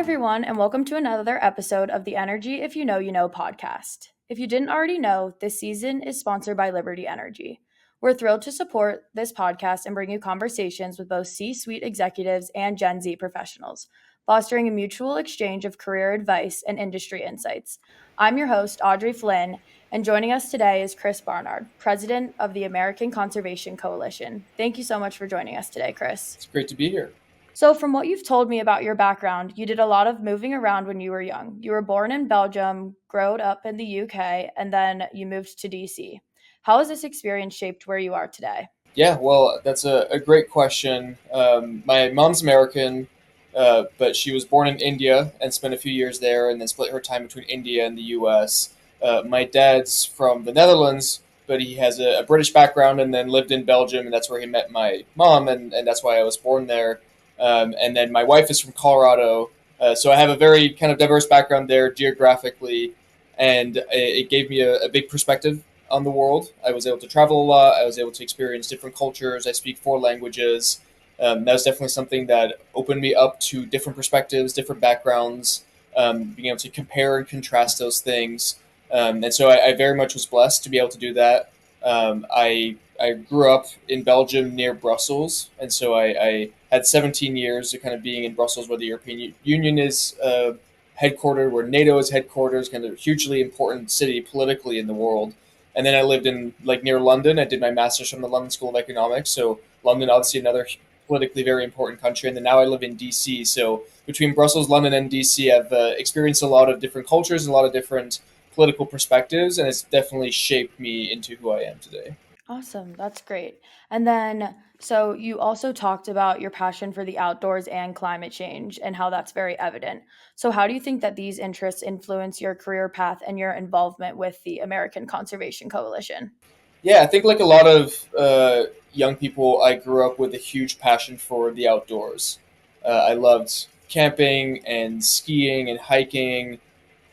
everyone, and welcome to another episode of the Energy If You Know, You Know podcast. If you didn't already know, this season is sponsored by Liberty Energy. We're thrilled to support this podcast and bring you conversations with both C suite executives and Gen Z professionals, fostering a mutual exchange of career advice and industry insights. I'm your host, Audrey Flynn, and joining us today is Chris Barnard, president of the American Conservation Coalition. Thank you so much for joining us today, Chris. It's great to be here. So, from what you've told me about your background, you did a lot of moving around when you were young. You were born in Belgium, growed up in the UK, and then you moved to DC. How has this experience shaped where you are today? Yeah, well, that's a great question. My mom's American, but she was born in India and spent a few years there and then split her time between India and the US. My dad's from the Netherlands, but he has a British background and then lived in Belgium, and that's where he met my mom, and that's why I was born there. And then my wife is from Colorado, so I have a very kind of diverse background there geographically, and it gave me a big perspective on the world. I was able to travel a lot. I was able to experience different cultures. I speak four languages. That was definitely something that opened me up to different perspectives, different backgrounds, being able to compare and contrast those things. And so I very much was blessed to be able to do that. I grew up in Belgium near Brussels, and so I had 17 years of kind of being in Brussels, where the European Union is headquartered, where NATO is headquarters, kind of a hugely important city politically in the world. And then I lived in like near London. I did my master's from the London School of Economics. So London, obviously another politically very important country. And then now I live in DC. So between Brussels, London, and DC, I've experienced a lot of different cultures and a lot of different political perspectives, and it's definitely shaped me into who I am today. Awesome. That's great. And then, so you also talked about your passion for the outdoors and climate change and how that's very evident. So, how do you think that these interests influence your career path and your involvement with the American Conservation Coalition? Yeah, I think like a lot of young people, I grew up with a huge passion for the outdoors. I loved camping and skiing and hiking,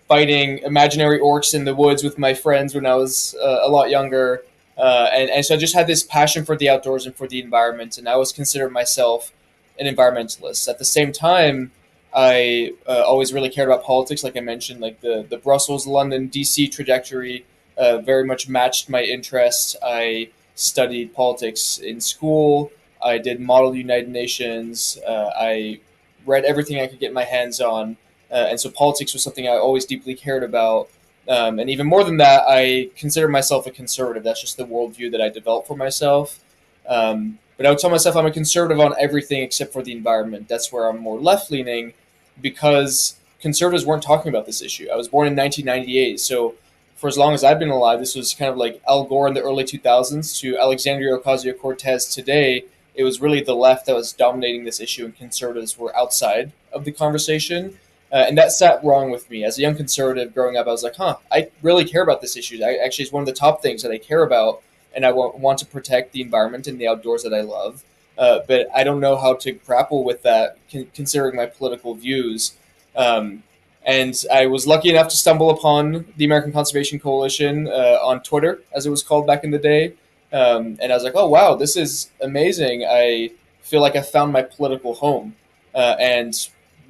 fighting imaginary orcs in the woods with my friends when I was a lot younger. And so I just had this passion for the outdoors and for the environment, and I always considered myself an environmentalist. At the same time, I always really cared about politics, like I mentioned, like the Brussels, London, DC trajectory very much matched my interests. I studied politics in school. I did Model United Nations. I read everything I could get my hands on, and so politics was something I always deeply cared about. And even more than that, I consider myself a conservative. That's just the worldview that I developed for myself. But I would tell myself I'm a conservative on everything except for the environment. That's where I'm more left leaning because conservatives weren't talking about this issue. I was born in 1998, so for as long as I've been alive, this was kind of like Al Gore in the early 2000s to Alexandria Ocasio Cortez today. It was really the left that was dominating this issue, and conservatives were outside of the conversation. And that sat wrong with me. As a young conservative growing up, I was like, I really care about this issue. Actually, it's one of the top things that I care about, and I want to protect the environment and the outdoors that I love. But I don't know how to grapple with that, considering my political views. Um, and I was lucky enough to stumble upon the American Conservation Coalition on Twitter, as it was called back in the day. And I was like, oh, wow, this is amazing. I feel like I found my political home. And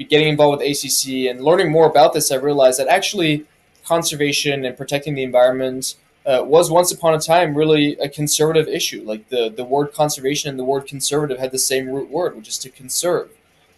getting involved with ACC and learning more about this, I realized that actually conservation and protecting the environment was once upon a time really a conservative issue. Like the word conservation and the word conservative had the same root word, which is to conserve.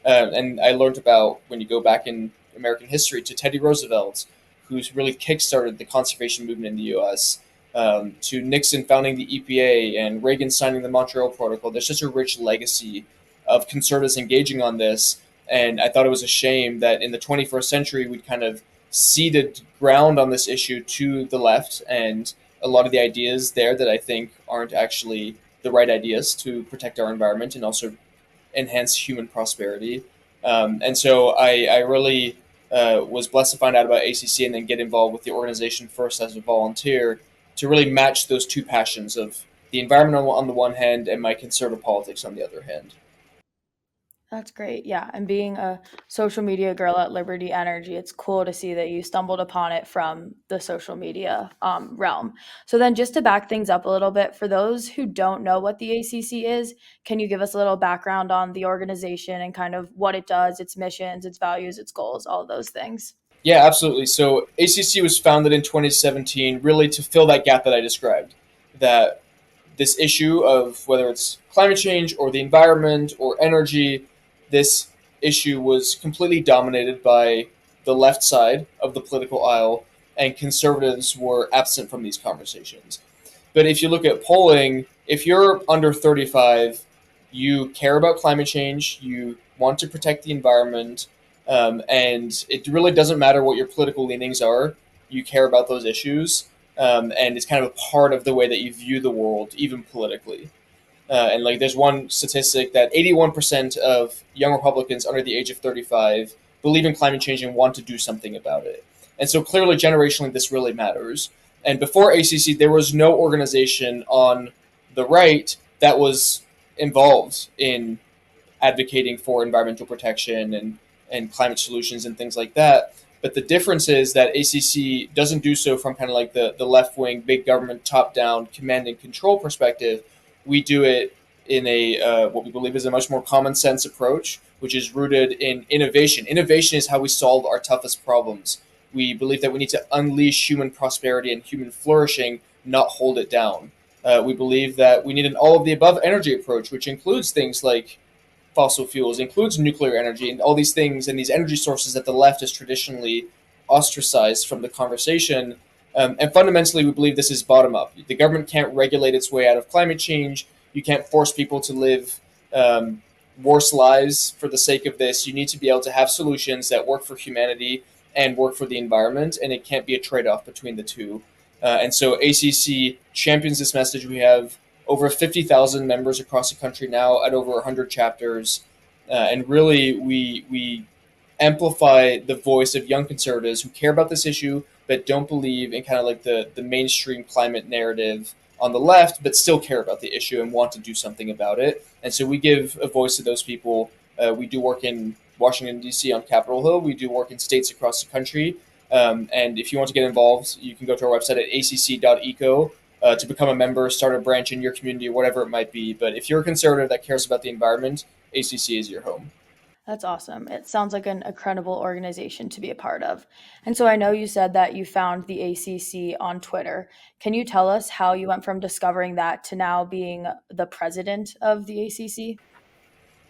And I learned about, when you go back in American history, to Teddy Roosevelt, who's really kickstarted the conservation movement in the U.S., to Nixon founding the EPA and Reagan signing the Montreal Protocol. There's such a rich legacy of conservatives engaging on this. And I thought it was a shame that in the 21st century, we'd kind of ceded ground on this issue to the left, and a lot of the ideas there that I think aren't actually the right ideas to protect our environment and also enhance human prosperity. And so I really was blessed to find out about ACC and then get involved with the organization first as a volunteer to really match those two passions of the environment on the one hand and my conservative politics on the other hand. That's great. Yeah. And being a social media girl at Liberty Energy, it's cool to see that you stumbled upon it from the social media realm. So, then just to back things up a little bit, for those who don't know what the ACC is, can you give us a little background on the organization and kind of what it does, its missions, its values, its goals, all of those things? Yeah, absolutely. So ACC was founded in 2017 really to fill that gap that I described. That this issue of whether it's climate change or the environment or energy, this issue was completely dominated by the left side of the political aisle, and conservatives were absent from these conversations. But if you look at polling, if you're under 35, you care about climate change, you want to protect the environment, and it really doesn't matter what your political leanings are, you care about those issues, and it's kind of a part of the way that you view the world, even politically. And like, there's one statistic that 81% of young Republicans under the age of 35 believe in climate change and want to do something about it. And so clearly, generationally, this really matters. And before ACC, there was no organization on the right that was involved in advocating for environmental protection and climate solutions and things like that. But the difference is that ACC doesn't do so from kind of like the left wing, big government, top down command and control perspective. We do it in a what we believe is a much more common sense approach, which is rooted in innovation. Innovation is how we solve our toughest problems. We believe that we need to unleash human prosperity and human flourishing, not hold it down. We believe that we need an all of the above energy approach, which includes things like fossil fuels, includes nuclear energy and all these things and these energy sources that the left has traditionally ostracized from the conversation. And fundamentally, we believe this is bottom up. The government can't regulate its way out of climate change. You can't force people to live worse lives for the sake of this. You need to be able to have solutions that work for humanity and work for the environment, and it can't be a trade off between the two. And so ACC champions this message. We have over 50,000 members across the country now at over 100 chapters. And really, we amplify the voice of young conservatives who care about this issue but don't believe in kind of like the mainstream climate narrative on the left, but still care about the issue and want to do something about it. And so we give a voice to those people. We do work in Washington, D.C. on Capitol Hill. We do work in states across the country. And if you want to get involved, you can go to our website at acc.eco to become a member, start a branch in your community, whatever it might be. But if you're a conservative that cares about the environment, ACC is your home. That's awesome. It sounds like an incredible organization to be a part of. And so I know you said that you found the ACC on Twitter. Can you tell us how you went from discovering that to now being the president of the ACC?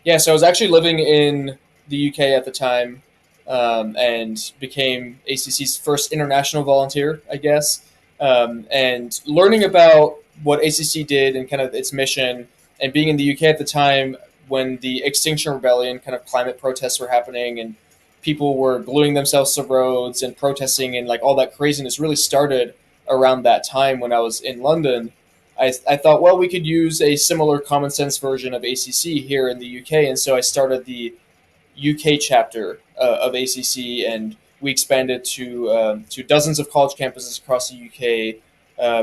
Yeah, so I was actually living in the UK at the time, and became ACC's first international volunteer, I guess. And learning about what ACC did and kind of its mission, and being in the UK at the time when the Extinction Rebellion kind of climate protests were happening and people were gluing themselves to roads and protesting and like all that craziness really started around that time when I was in London. I thought, well, we could use a similar common sense version of ACC here in the UK. And so I started the UK chapter of ACC, and we expanded to dozens of college campuses across the UK.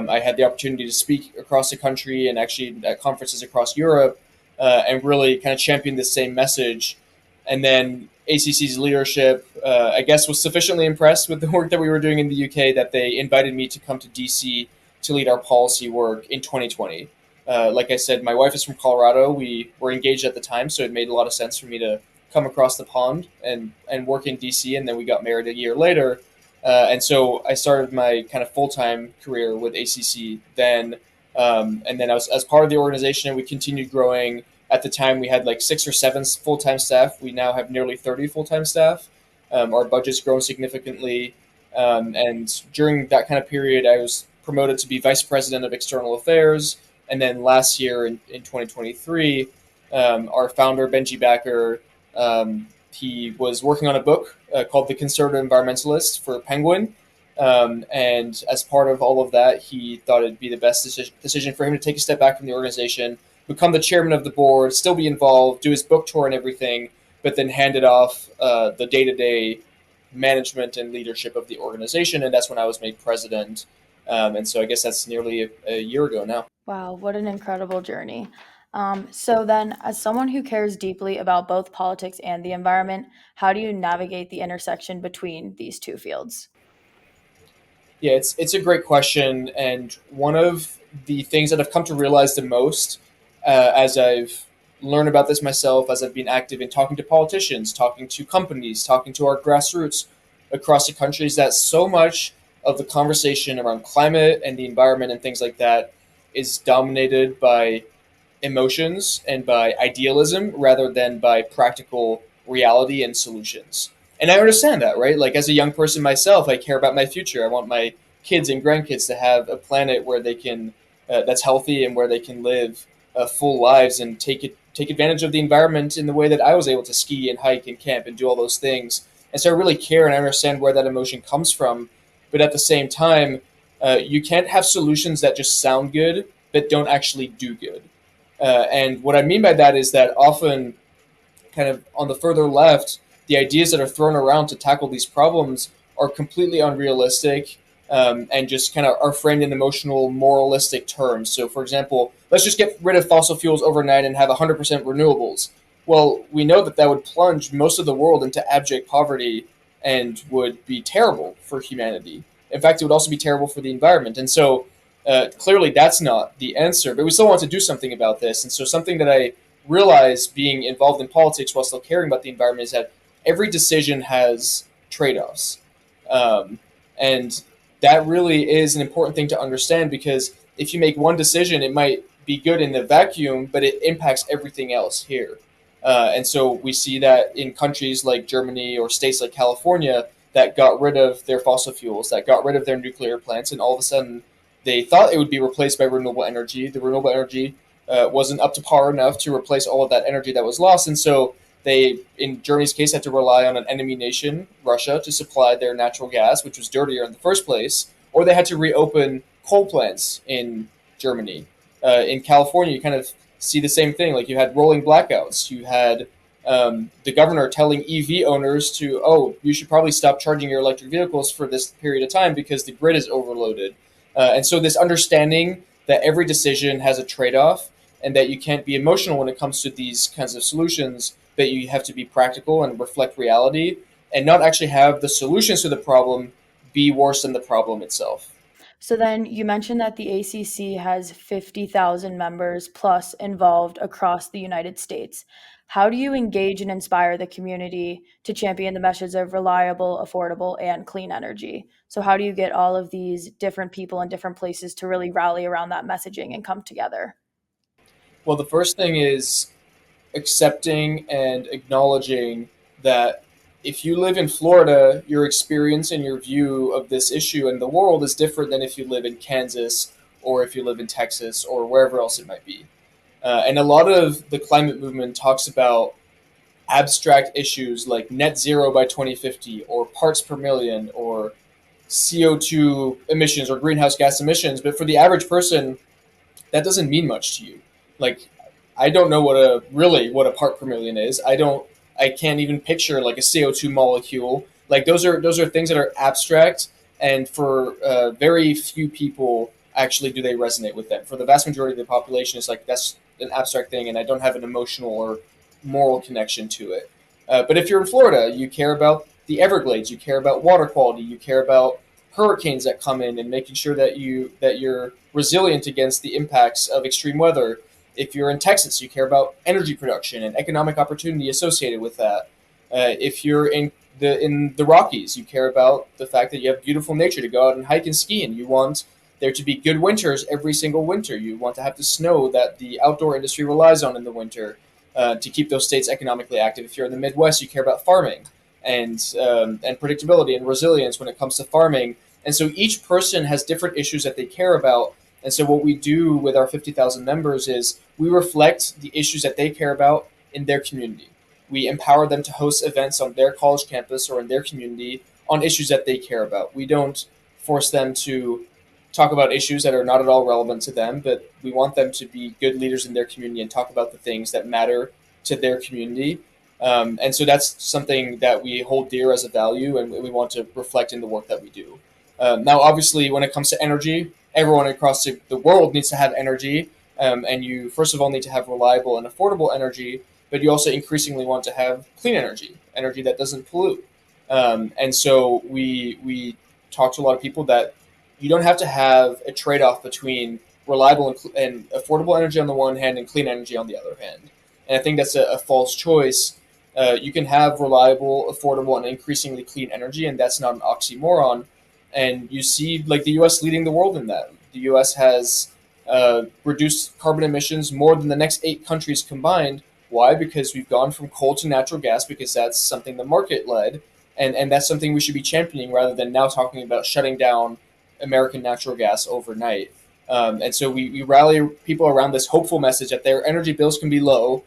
I had the opportunity to speak across the country and actually at conferences across Europe, and really kind of champion the same message. And then ACC's leadership, I guess, was sufficiently impressed with the work that we were doing in the UK that they invited me to come to DC to lead our policy work in 2020. Like I said, my wife is from Colorado. We were engaged at the time, so it made a lot of sense for me to come across the pond and work in DC, and then we got married a year later. And so I started my kind of full time career with ACC then. And then I was as part of the organization, and we continued growing. At the time, we had like 6 or 7 full time staff. We now have nearly 30 full time staff. Our budget's grown significantly. And during that kind of period, I was promoted to be vice president of external affairs. And then last year in 2023, our founder, Benji Backer, he was working on a book called The Conservative Environmentalist for Penguin. And as part of all of that, he thought it'd be the best decision for him to take a step back from the organization, become the chairman of the board, still be involved, do his book tour and everything, but then hand it off the day to day management and leadership of the organization. And that's when I was made president. And so I guess that's nearly a year ago now. Wow, what an incredible journey. So then, as someone who cares deeply about both politics and the environment, how do you navigate the intersection between these two fields? Yeah, it's a great question, and one of the things that I've come to realize the most as I've learned about this myself, as I've been active in talking to politicians, talking to companies, talking to our grassroots across the country, is that so much of the conversation around climate and the environment and things like that is dominated by emotions and by idealism rather than by practical reality and solutions. And I understand that, right? Like as a young person myself, I care about my future. I want my kids and grandkids to have a planet where they can that's healthy and where they can live full lives and take advantage of the environment in the way that I was able to ski and hike and camp and do all those things. And so I really care and I understand where that emotion comes from. But at the same time, you can't have solutions that just sound good but don't actually do good. And what I mean by that is that often, kind of on the further left, the ideas that are thrown around to tackle these problems are completely unrealistic and just kind of are framed in emotional, moralistic terms. So, for example, let's just get rid of fossil fuels overnight and have 100% renewables. Well, we know that that would plunge most of the world into abject poverty and would be terrible for humanity. In fact, it would also be terrible for the environment. And so, clearly, that's not the answer. But we still want to do something about this. And so, something that I realize being involved in politics while still caring about the environment is that every decision has trade-offs, um, and that really is an important thing to understand because if you make one decision, it might be good in the vacuum, but it impacts everything else here. And so we see that in countries like Germany or states like California that got rid of their fossil fuels, that got rid of their nuclear plants, and all of a sudden they thought it would be replaced by renewable energy. The renewable energy wasn't up to par enough to replace all of that energy that was lost. And so they, in Germany's case, had to rely on an enemy nation, Russia, to supply their natural gas, which was dirtier in the first place, or they had to reopen coal plants in Germany. In California, you kind of see the same thing. Like you had rolling blackouts. You had the governor telling EV owners to, oh, you should probably stop charging your electric vehicles for this period of time because the grid is overloaded. And so this understanding that every decision has a trade-off and that you can't be emotional when it comes to these kinds of solutions, but you have to be practical and reflect reality and not actually have the solutions to the problem be worse than the problem itself. So then you mentioned that the ACC has 50,000 members plus involved across the United States. How do you engage and inspire the community to champion the message of reliable, affordable, and clean energy? So, how do you get all of these different people in different places to really rally around that messaging and come together? Well, the first thing is accepting and acknowledging that if you live in Florida, your experience and your view of this issue and the world is different than if you live in Kansas or if you live in Texas or wherever else it might be. And a lot of the climate movement talks about abstract issues like net zero by 2050 or parts per million or CO2 emissions or greenhouse gas emissions. But for the average person, that doesn't mean much to you. Like, I don't know what a part per million is. I can't even picture like a CO2 molecule. Like those are things that are abstract, and for very few people actually do they resonate with them. For the vast majority of the population, it's like that's an abstract thing, and I don't have an emotional or moral connection to it. But if you're in Florida, you care about the Everglades, you care about water quality, you care about hurricanes that come in and making sure that you're resilient against the impacts of extreme weather. If you're in Texas, you care about energy production and economic opportunity associated with that. If you're in the Rockies, you care about the fact that you have beautiful nature to go out and hike and ski, and you want there to be good winters every single winter. You want to have the snow that the outdoor industry relies on in the winter to keep those states economically active. If you're in the Midwest, you care about farming and predictability and resilience when it comes to farming. And so each person has different issues that they care about. And so what we do with our 50,000 members is we reflect the issues that they care about in their community. We empower them to host events on their college campus or in their community on issues that they care about. We don't force them to talk about issues that are not at all relevant to them, but we want them to be good leaders in their community and talk about the things that matter to their community. And so that's something that we hold dear as a value, and we want to reflect in the work that we do. Now, obviously, when it comes to energy, everyone across the world needs to have energy. And you, first of all, need to have reliable and affordable energy, but you also increasingly want to have clean energy, energy that doesn't pollute. And so we talk to a lot of people that you don't have to have a trade off between reliable and affordable energy on the one hand and clean energy on the other hand. And I think that's a false choice. You can have reliable, affordable, and increasingly clean energy, and that's not an oxymoron. And you see, like the U.S. leading the world in that. The U.S. has reduced carbon emissions more than the next 8 countries combined. Why? Because we've gone from coal to natural gas because that's something the market led, and that's something we should be championing rather than now talking about shutting down American natural gas overnight. And so we rally people around this hopeful message that their energy bills can be low,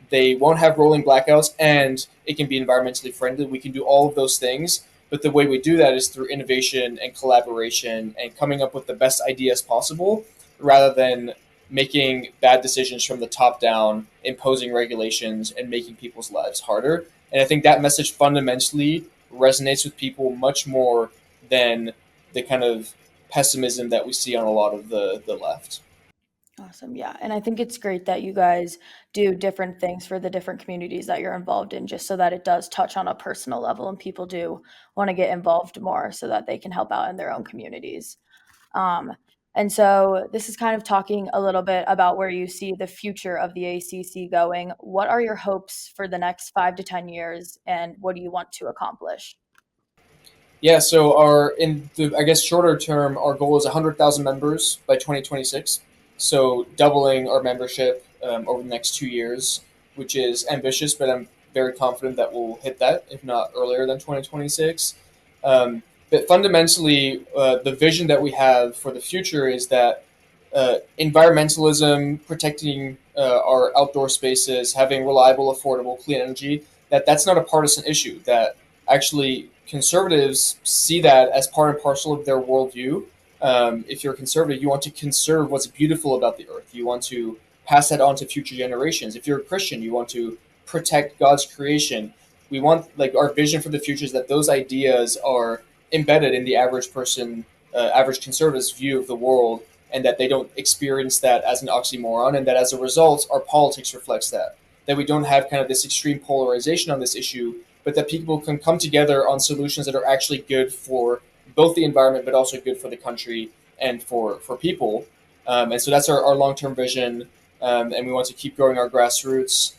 they won't have rolling blackouts, and it can be environmentally friendly. We can do all of those things, but the way we do that is through innovation and collaboration and coming up with the best ideas possible rather than making bad decisions from the top down, imposing regulations, and making people's lives harder. And I think that message fundamentally resonates with people much more than the kind of pessimism that we see on a lot of the left. Awesome. Yeah. And I think it's great that you guys do different things for the different communities that you're involved in, just so that it does touch on a personal level and people do want to get involved more so that they can help out in their own communities. Um, and so this is kind of talking a little bit about where you see the future of the ACC going. What are your hopes for the next 5 to 10 years, and what do you want to accomplish? Yeah, so our in the I guess shorter term, our goal is 100,000 members by 2026. So doubling our membership over the next 2 years, which is ambitious, but I'm very confident that we'll hit that, if not earlier than 2026. But fundamentally, the vision that we have for the future is that environmentalism, protecting our outdoor spaces, having reliable, affordable, clean energy, that's not a partisan issue. That actually conservatives see that as part and parcel of their worldview. If you're a conservative, you want to conserve what's beautiful about the earth. You want to pass that on to future generations. If you're a Christian, you want to protect God's creation. We want, like, our vision for the future is that those ideas are embedded in the average person, average conservative's view of the world, and that they don't experience that as an oxymoron, and that as a result, our politics reflects that. That we don't have kind of this extreme polarization on this issue, but that people can come together on solutions that are actually good for both the environment, but also good for the country and for people. And so that's our long term vision. And we want to keep growing our grassroots,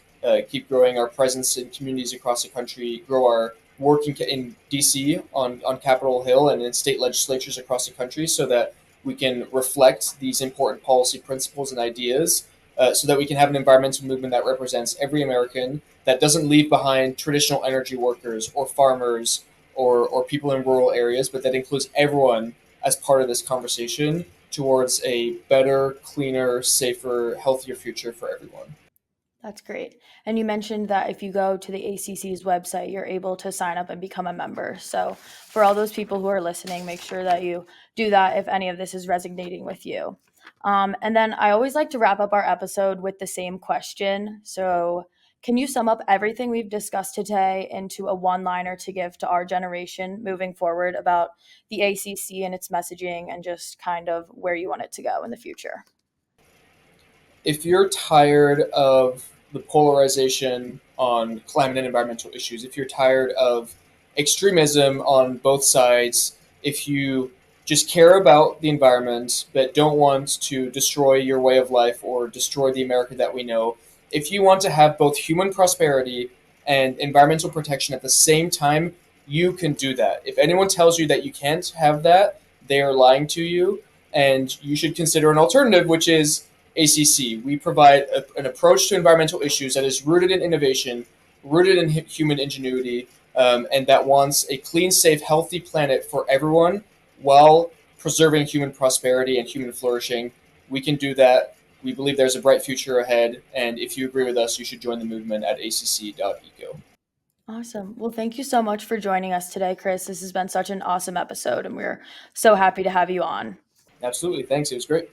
keep growing our presence in communities across the country, grow our work in DC on Capitol Hill and in state legislatures across the country so that we can reflect these important policy principles and ideas so that we can have an environmental movement that represents every American, that doesn't leave behind traditional energy workers or farmers or people in rural areas, but that includes everyone as part of this conversation towards a better, cleaner, safer, healthier future for everyone. That's great. And you mentioned that if you go to the ACC's website, you're able to sign up and become a member. So, for all those people who are listening, make sure that you do that if any of this is resonating with you. And then I always like to wrap up our episode with the same question. So, can you sum up everything we've discussed today into a one liner to give to our generation moving forward about the ACC and its messaging and just kind of where you want it to go in the future? If you're tired of the polarization on climate and environmental issues, if you're tired of extremism on both sides, if you just care about the environment but don't want to destroy your way of life or destroy the America that we know, if you want to have both human prosperity and environmental protection at the same time, you can do that. If anyone tells you that you can't have that, they are lying to you, and you should consider an alternative, which is ACC. We provide an approach to environmental issues that is rooted in innovation, rooted in human ingenuity, and that wants a clean, safe, healthy planet for everyone while preserving human prosperity and human flourishing. We can do that. We believe there's a bright future ahead, and if you agree with us, you should join the movement at acc.eco. Awesome. Well, thank you so much for joining us today, Chris. This has been such an awesome episode, and we're so happy to have you on. Absolutely. Thanks. It was great.